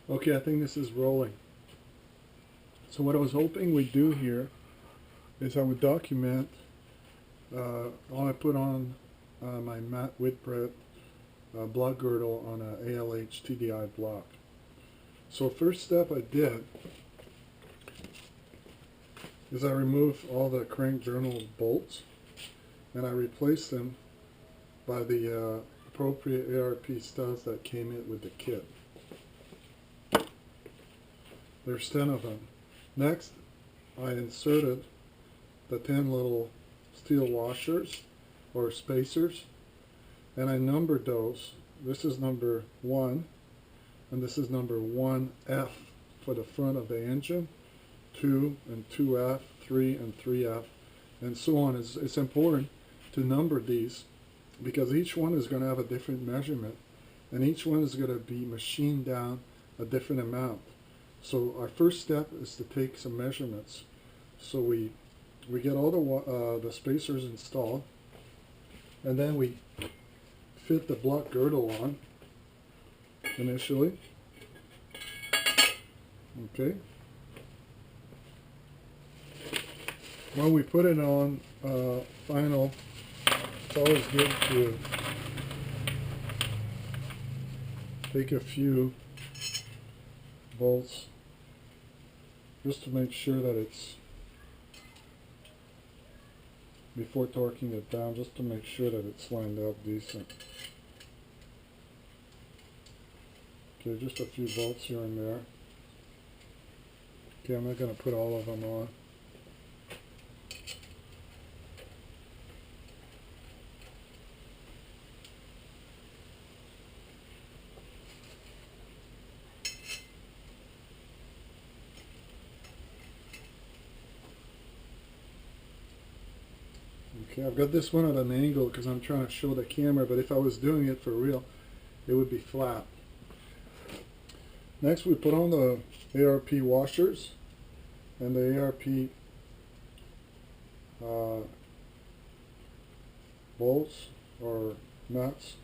Okay, I think this is rolling. So what I was hoping we'd do here is I would document all I put on my matte Whitbread block girdle on a ALH TDI block. So first step I did is I removed all the crank journal bolts and I replaced them by the appropriate ARP studs that came in with the kit. There's 10 of them. Next, I inserted the 10 little steel washers or spacers, and I numbered those. This is number 1, and this is number 1F for the front of the engine, 2 and 2F, 3 and 3F, and so on. It's important to number these because each one is going to have a different measurement, and each one is going to be machined down a different amount. So our first step is to take some measurements. So we get all the spacers installed, and then we fit the block girdle on initially. Okay. When we put it on final, it's always good to take a few bolts just to make sure that it's, before torquing it down, just to make sure that it's lined up decent. Okay, just a few bolts here and there. Okay, I'm not going to put all of them on. Okay, I've got this one at an angle because I'm trying to show the camera, but if I was doing it for real, it would be flat. Next, we put on the ARP washers and the ARP bolts or nuts.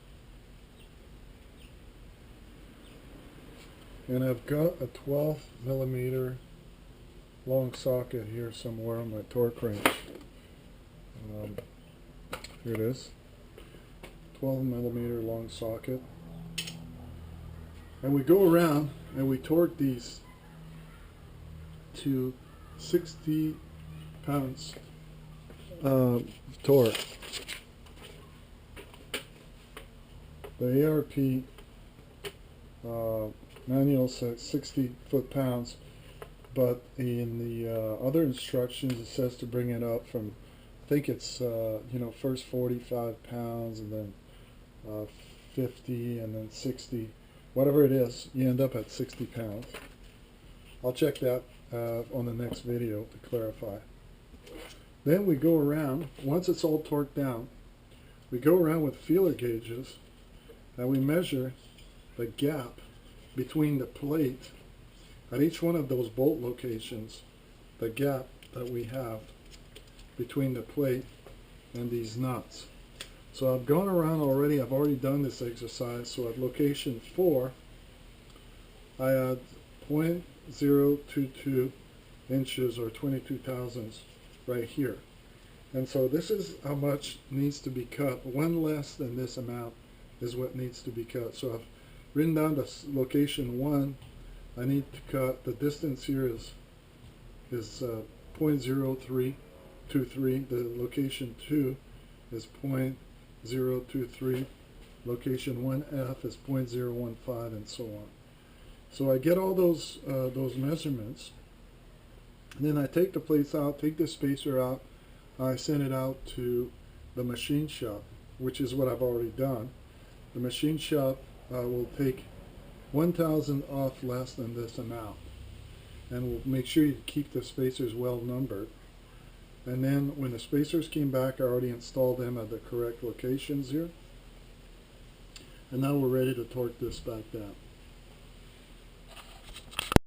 And I've got a 12mm long socket here somewhere on my torque wrench. Here it is, 12mm long socket, and we go around and we torque these to 60 pounds torque. The ARP manual says 60 foot-pounds, but in the other instructions it says to bring it up from, I think it's first 45 pounds and then 50 and then 60, whatever it is, you end up at 60 pounds. I'll check that on the next video to clarify. Then we go around, once it's all torqued down, we go around with feeler gauges and we measure the gap between the plate at each one of those bolt locations, the gap that we have between the plate and these nuts. So I've gone around already, I've already done this exercise. So at location 4, I had 0.022 inches or 22 thousandths right here. And so this is how much needs to be cut. One less than this amount is what needs to be cut. So I've written down to location 1, I need to cut, the distance here is 0.0323. The location 2 is 0.023. Location 1F is 0.015, and so on. So I get all those measurements, and then I take the plates out, take the spacer out, I send it out to the machine shop, which is what I've already done. The machine shop will take 1,000 off less than this amount, and we'll make sure you keep the spacers well numbered. And then when the spacers came back, I already installed them at the correct locations here. And now we're ready to torque this back down.